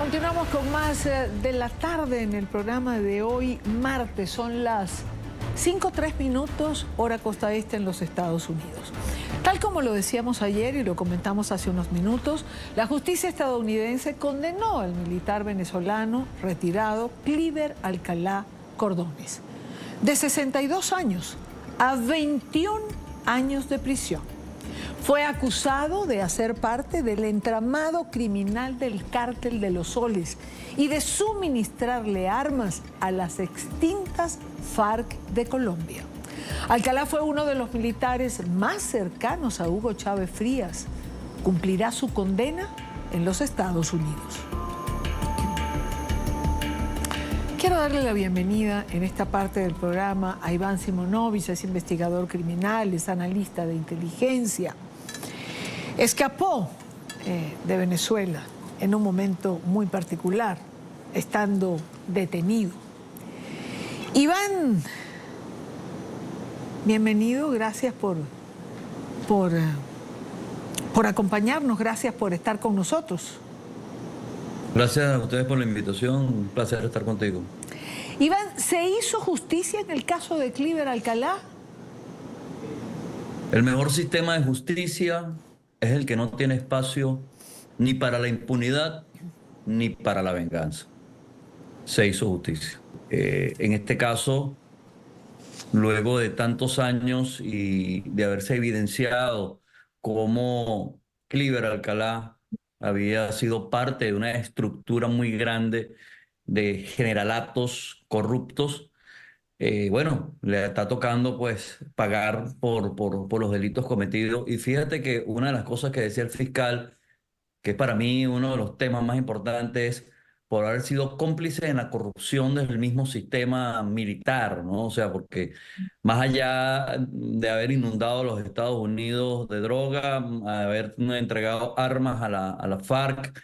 Continuamos con más de la tarde en el programa de hoy, martes. Son las 5:03, hora costa este en los Estados Unidos. Tal como lo decíamos ayer y lo comentamos hace unos minutos, la justicia estadounidense condenó al militar venezolano retirado Cliver Alcalá Cordones, de 62 años, a 21 años de prisión. Fue acusado de hacer parte del entramado criminal del Cártel de los Soles y de suministrarle armas a las extintas FARC de Colombia. Alcalá fue uno de los militares más cercanos a Hugo Chávez Frías. Cumplirá su condena en los Estados Unidos. Quiero darle la bienvenida en esta parte del programa a Iván Simonovic, es investigador criminal, es analista de inteligencia. Escapó de Venezuela en un momento muy particular, estando detenido. Iván, bienvenido, gracias por acompañarnos, gracias por estar con nosotros. Gracias a ustedes por la invitación, un placer estar contigo. Iván, ¿se hizo justicia en el caso de Cliver Alcalá? El mejor sistema de justicia es el que no tiene espacio ni para la impunidad ni para la venganza. Se hizo justicia. En este caso, luego de tantos años y de haberse evidenciado cómo Cliver Alcalá había sido parte de una estructura muy grande de generalatos corruptos, bueno, le está tocando pues pagar por los delitos cometidos. Y fíjate que una de las cosas que decía el fiscal, que es para mí uno de los temas más importantes, por haber sido cómplice en la corrupción del mismo sistema militar, ¿no? O sea, porque más allá de haber inundado los Estados Unidos de droga, haber entregado armas a la FARC,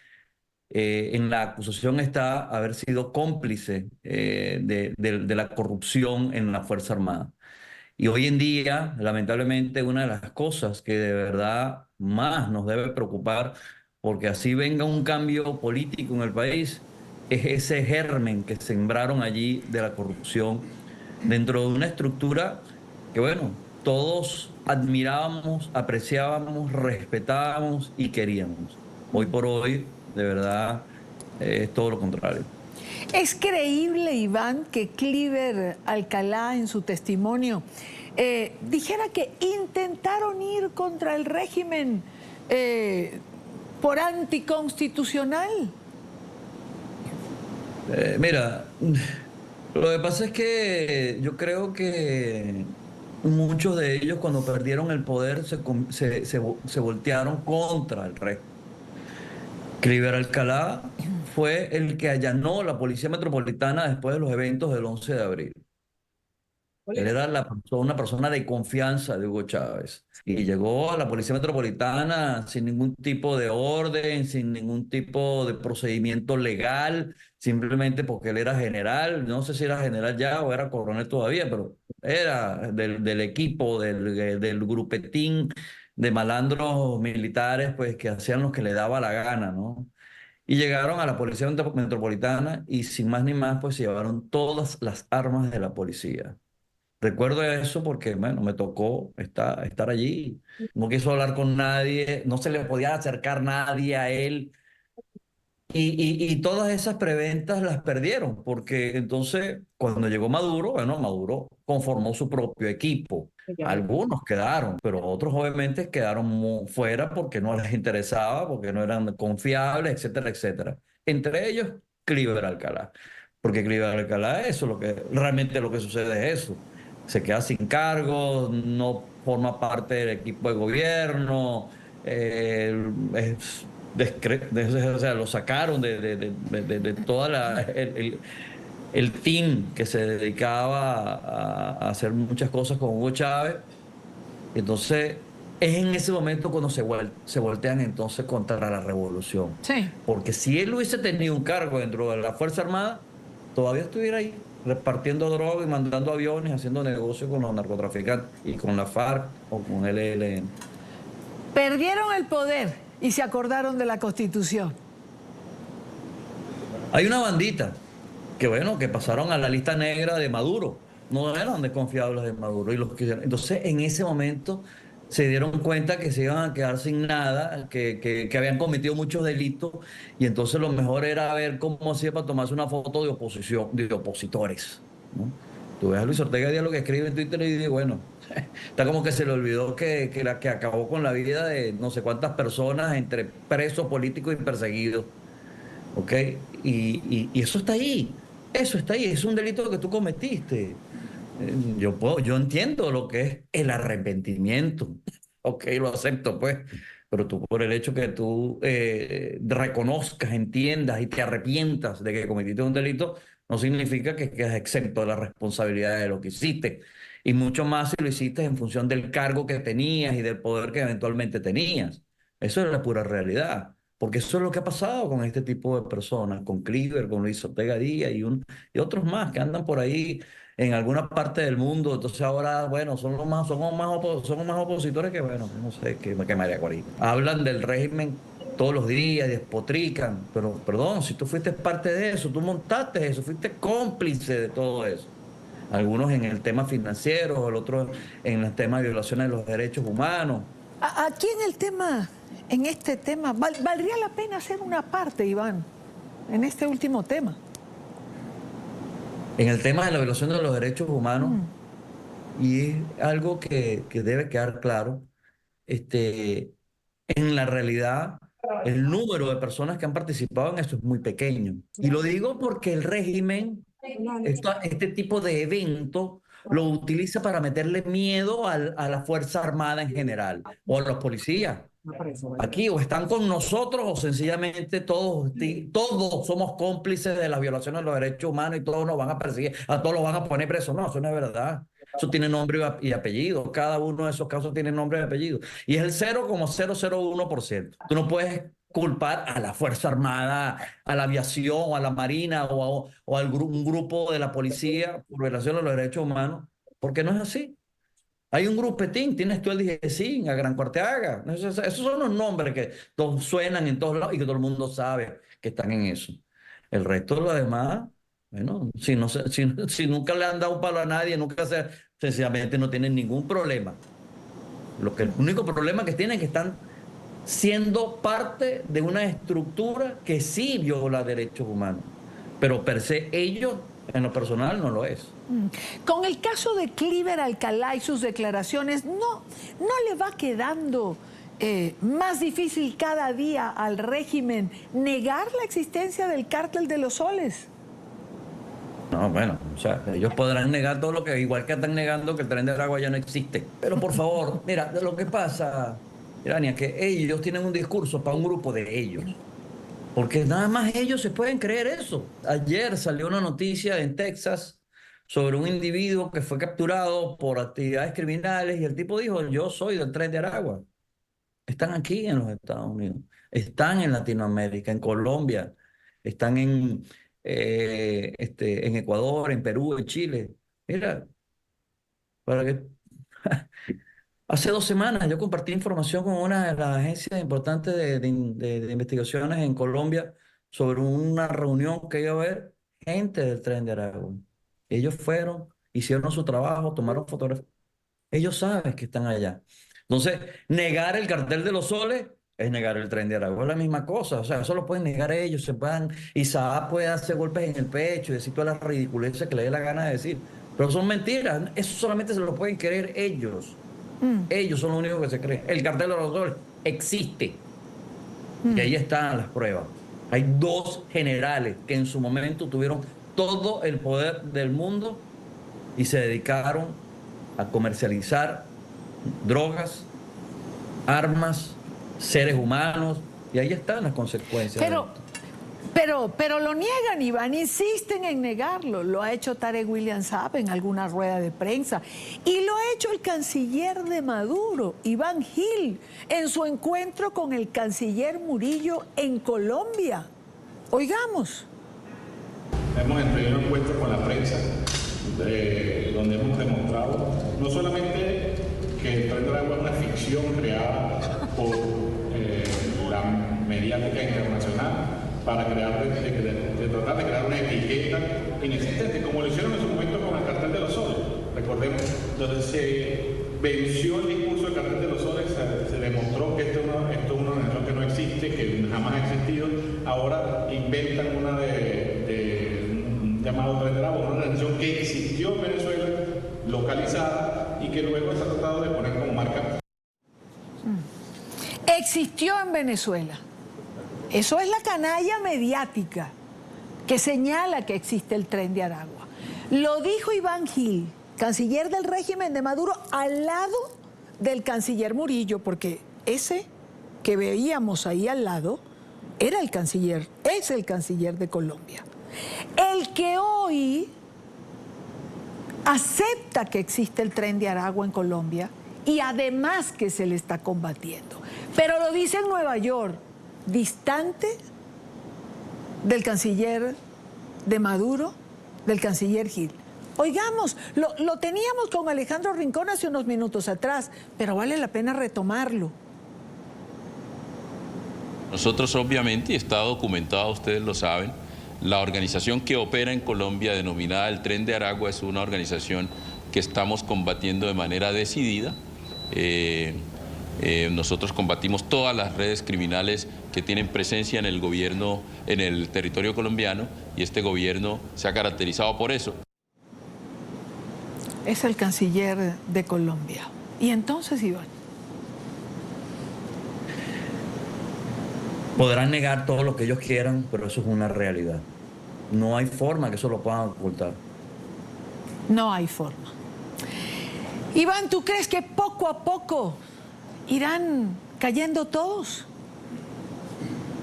en la acusación está haber sido cómplice de la corrupción en la Fuerza Armada. Y hoy en día, lamentablemente, una de las cosas que de verdad más nos debe preocupar, porque así venga un cambio político en el país, es ese germen que sembraron allí de la corrupción dentro de una estructura que, bueno, todos admirábamos, apreciábamos, respetábamos y queríamos. Hoy por hoy, de verdad, es todo lo contrario. ¿Es creíble, Iván, que Cliver Alcalá en su testimonio dijera que intentaron ir contra el régimen por anticonstitucional? Mira, lo que pasa es que yo creo que muchos de ellos cuando perdieron el poder se voltearon contra el régimen. Cliver Alcalá fue el que allanó la Policía Metropolitana después de los eventos del 11 de abril. Él era una persona de confianza de Hugo Chávez. Y llegó a la Policía Metropolitana sin ningún tipo de orden, sin ningún tipo de procedimiento legal, simplemente porque él era general. No sé si era general ya o era coronel todavía, pero era del equipo, del grupetín de malandros militares, pues que hacían lo que le daba la gana, ¿no? Y llegaron a la Policía Metropolitana y sin más ni más, pues se llevaron todas las armas de la policía. Recuerdo eso porque, bueno, me tocó estar allí. No quiso hablar con nadie, no se le podía acercar nadie a él. Y todas esas preventas las perdieron, porque entonces cuando llegó Maduro, bueno, Maduro conformó su propio equipo. Algunos quedaron, pero otros obviamente quedaron fuera porque no les interesaba, porque no eran confiables, etcétera, etcétera. Entre ellos, Cliver Alcalá. Porque Cliver Alcalá, eso es lo que realmente lo que sucede es eso. Se queda sin cargo, no forma parte del equipo de gobierno, es o sea, lo sacaron de toda el team que se dedicaba a hacer muchas cosas con Hugo Chávez. Entonces, es en ese momento cuando se voltean entonces contra la revolución. Sí. Porque si él hubiese tenido un cargo dentro de la Fuerza Armada, todavía estuviera ahí repartiendo droga y mandando aviones, haciendo negocios con los narcotraficantes y con la FARC o con el ELN. Perdieron el poder y se acordaron de la Constitución. Hay una bandita que, bueno, que pasaron a la lista negra de Maduro. No eran desconfiables de Maduro. Entonces, en ese momento se dieron cuenta que se iban a quedar sin nada, que habían cometido muchos delitos, y entonces lo mejor era ver cómo hacía para tomarse una foto de oposición, de opositores, ¿no? Tú ves a Luis Ortega Díaz lo que escribe en Twitter y dices, bueno, está como que se le olvidó que acabó con la vida de no sé cuántas personas entre presos políticos y perseguidos. ¿Ok? Y eso está ahí, es un delito que tú cometiste. Yo entiendo lo que es el arrepentimiento, ok, lo acepto pues, pero tú por el hecho que tú reconozcas, entiendas y te arrepientas de que cometiste un delito, no significa que quedas exento de la responsabilidad de lo que hiciste. Y mucho más si lo hiciste en función del cargo que tenías y del poder que eventualmente tenías. Eso es la pura realidad. Porque eso es lo que ha pasado con este tipo de personas, con Cleaver, con Luis Ortega Díaz y otros más que andan por ahí en alguna parte del mundo. Entonces ahora, bueno, somos más opositores que, bueno, no sé, que María Corina. Hablan del régimen todos los días, despotrican, pero perdón, si tú fuiste parte de eso, tú montaste eso, fuiste cómplice de todo eso. Algunos en el tema financiero, el otro en el tema de violaciones de los derechos humanos. Aquí en este tema, valdría la pena hacer una parte, Iván, en este último tema. En el tema de la violación de los derechos humanos, y es algo que debe quedar claro, en la realidad, el número de personas que han participado en esto es muy pequeño. Y lo digo porque el régimen, este tipo de evento, lo utiliza para meterle miedo a la Fuerza Armada en general, o a los policías. Aquí o están con nosotros o sencillamente todos somos cómplices de las violaciones de los derechos humanos y todos nos van a perseguir, a todos los van a poner presos. No, eso no es verdad. Eso tiene nombre y apellido. Cada uno de esos casos tiene nombre y apellido. Y es el 0,001%. Tú no puedes culpar a la Fuerza Armada, a la aviación, o a la Marina o un grupo de la policía por violación de los derechos humanos, porque no es así. Hay un grupetín, tienes tú el DGCIN, a Gran Cuarteaga. Esos son los nombres que todos suenan en todos lados y que todo el mundo sabe que están en eso. El resto de lo demás, bueno, si nunca le han dado un palo a nadie, sencillamente no tienen ningún problema. El único problema que tienen es que están siendo parte de una estructura que sí viola derechos humanos, pero per se ellos, en lo personal, no lo es. Con el caso de Cleaver Alcalá y sus declaraciones, ¿no le va quedando más difícil cada día al régimen negar la existencia del cártel de los soles? No, bueno, o sea, ellos podrán negar todo lo que, igual que están negando que el Tren de Aragua ya no existe. Pero por favor, mira, lo que pasa, Irania, es que ellos tienen un discurso para un grupo de ellos. Porque nada más ellos se pueden creer eso. Ayer salió una noticia en Texas sobre un individuo que fue capturado por actividades criminales y el tipo dijo, yo soy del Tren de Aragua. Están aquí en los Estados Unidos, están en Latinoamérica, en Colombia, están en Ecuador, en Perú, en Chile. Mira, para que hace 2 semanas yo compartí información con una de las agencias importantes de investigaciones en Colombia sobre una reunión que iba a haber gente del Tren de Aragua. Ellos fueron, hicieron su trabajo, tomaron fotografías. Ellos saben que están allá. Entonces, negar el cartel de los soles es negar el Tren de Aragua. Es la misma cosa. O sea, eso lo pueden negar ellos. Isaac puede hacer golpes en el pecho y decir todas las ridiculeces que le dé la gana de decir. Pero son mentiras. Eso solamente se lo pueden creer ellos. Ellos son los únicos que se creen. El cartel de los soles existe. Y ahí están las pruebas. Hay 2 generales que en su momento tuvieron todo el poder del mundo y se dedicaron a comercializar drogas, armas, seres humanos, y ahí están las consecuencias. Pero lo niegan, Iván, insisten en negarlo. Lo ha hecho Tarek William Saab en alguna rueda de prensa. Y lo ha hecho el canciller de Maduro, Iván Gil, en su encuentro con el canciller Murillo en Colombia. Oigamos. Hemos tenido un encuentro con la prensa donde hemos demostrado no solamente que el Tren de Aragua es una ficción creada por la mediática internacional, para tratar de crear una etiqueta inexistente, como lo hicieron en su momento con el cartel de los soles. Recordemos, entonces se venció el discurso del cartel de los soles, se demostró que esto es una organización que no existe, que jamás ha existido. Ahora inventan una un llamado Tren de Aragua, una organización que existió en Venezuela, localizada, y que luego se ha tratado de poner como marca. Existió en Venezuela. Eso es la canalla mediática que señala que existe el Tren de Aragua. Lo dijo Iván Gil, canciller del régimen de Maduro, al lado del canciller Murillo, porque ese que veíamos ahí al lado era el canciller, es el canciller de Colombia. El que hoy acepta que existe el Tren de Aragua en Colombia y además que se le está combatiendo. Pero lo dice en Nueva York, distante del canciller de Maduro, del canciller Gil. Oigamos, lo teníamos con Alejandro Rincón hace unos minutos atrás, pero vale la pena retomarlo. Nosotros obviamente, y está documentado, ustedes lo saben, la organización que opera en Colombia, denominada el Tren de Aragua, es una organización que estamos combatiendo de manera decidida. Nosotros combatimos todas las redes criminales que tienen presencia en el gobierno, en el territorio colombiano, y este gobierno se ha caracterizado por eso. Es el canciller de Colombia. Y entonces, Iván. Podrán negar todo lo que ellos quieran, pero eso es una realidad. No hay forma que eso lo puedan ocultar. No hay forma. Iván, ¿tú crees que poco a poco irán cayendo todos?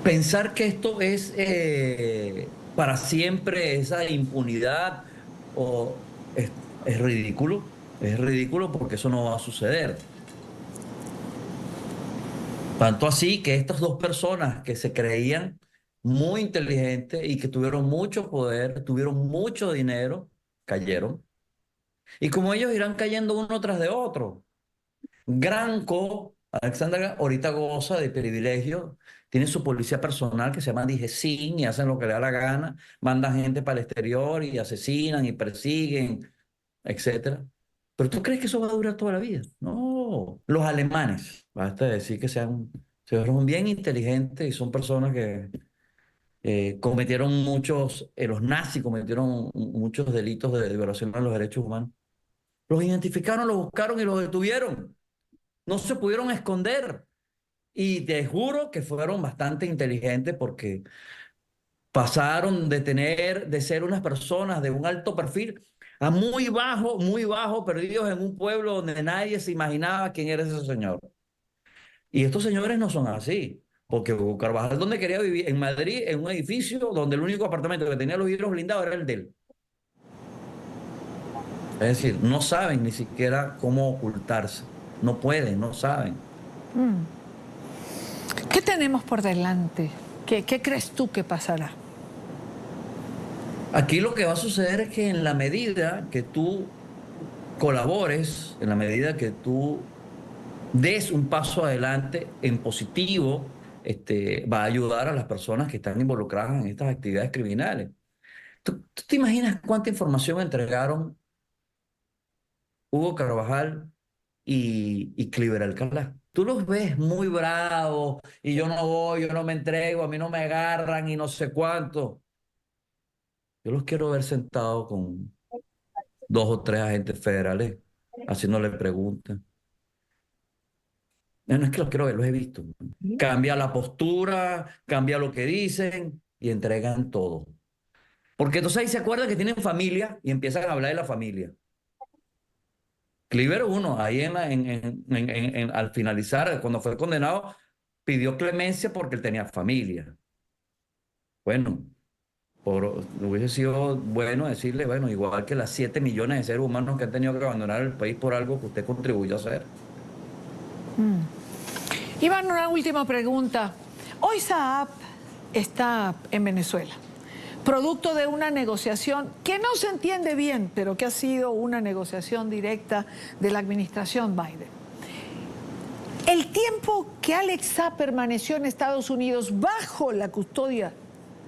Pensar que esto es para siempre, esa impunidad, es ridículo. Es ridículo porque eso no va a suceder. Tanto así que estas dos personas que se creían muy inteligentes y que tuvieron mucho poder, tuvieron mucho dinero, cayeron. Y como ellos irán cayendo uno tras de otro. Granco, Alexandra, ahorita goza de privilegios, tiene su policía personal que se llama DIGESIN y hacen lo que le da la gana, mandan gente para el exterior y asesinan y persiguen, etcétera. ¿Pero tú crees que eso va a durar toda la vida? No. Los alemanes, basta decir que son bien inteligentes y son personas que cometieron los nazis cometieron muchos delitos de violación a los derechos humanos. Los identificaron, los buscaron y los detuvieron. No se pudieron esconder. Y te juro que fueron bastante inteligentes porque pasaron de ser unas personas de un alto perfil a muy bajo, perdidos en un pueblo donde nadie se imaginaba quién era ese señor. Y estos señores no son así, porque Hugo Carvajal, donde quería vivir, en Madrid, en un edificio donde el único apartamento que tenía los vidrios blindados era el de él. Es decir, no saben ni siquiera cómo ocultarse. No pueden, no saben. ¿Qué tenemos por delante? ¿Qué crees tú que pasará? Aquí lo que va a suceder es que en la medida que tú colabores, en la medida que tú des un paso adelante en positivo, va a ayudar a las personas que están involucradas en estas actividades criminales. ¿Tú te imaginas cuánta información entregaron Hugo Carvajal y Cliver Alcalá? Tú los ves muy bravos y yo no voy, yo no me entrego, a mí no me agarran y no sé cuánto. Yo los quiero ver sentados con 2 o 3 agentes federales haciéndole preguntas. No es que los quiero ver, los he visto. Cambia la postura, cambia lo que dicen y entregan todo. Porque entonces ahí se acuerdan que tienen familia y empiezan a hablar de la familia. Cliver uno, ahí al finalizar, cuando fue condenado, pidió clemencia porque él tenía familia. Bueno, hubiese sido bueno decirle, bueno, igual que las 7 millones de seres humanos que han tenido que abandonar el país por algo que usted contribuyó a hacer. Iván, una última pregunta. Hoy Saab está en Venezuela, producto de una negociación que no se entiende bien, pero que ha sido una negociación directa de la administración Biden. El tiempo que Alex Saab permaneció en Estados Unidos bajo la custodia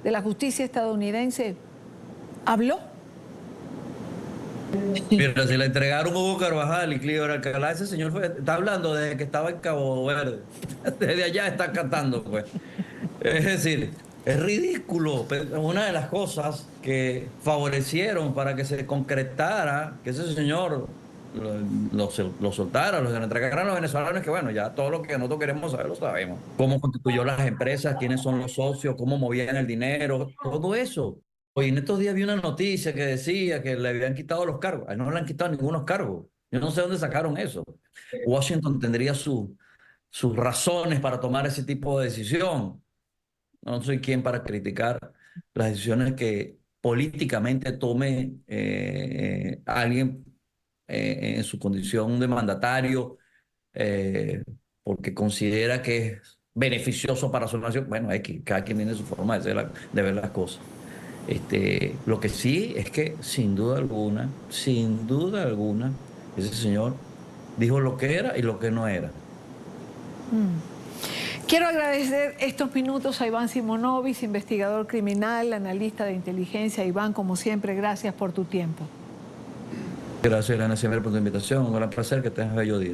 de la justicia estadounidense habló. Mira, si le entregaron Hugo Carvajal y Cliver Alcalá, ese señor está hablando desde que estaba en Cabo Verde. Desde allá está cantando, pues. Es decir, es ridículo. Una de las cosas que favorecieron para que se concretara que ese señor lo soltara, los entregaran a los venezolanos, que bueno, ya todo lo que nosotros queremos saber lo sabemos. Cómo constituyó las empresas, quiénes son los socios, cómo movían el dinero, todo eso. Hoy en estos días vi una noticia que decía que le habían quitado los cargos. A él no le han quitado ningunos cargos. Yo no sé dónde sacaron eso. Washington tendría sus razones para tomar ese tipo de decisión. No soy quien para criticar las decisiones que políticamente tome alguien en su condición de mandatario, porque considera que es beneficioso para su nación. Bueno, cada quien tiene su forma de ver las cosas. Lo que sí es que sin duda alguna, ese señor dijo lo que era y lo que no era. Quiero agradecer estos minutos a Iván Simonovic, investigador criminal, analista de inteligencia. Iván, como siempre, gracias por tu tiempo. Gracias, Elena, siempre por tu invitación. Un gran placer, que tengas bello día.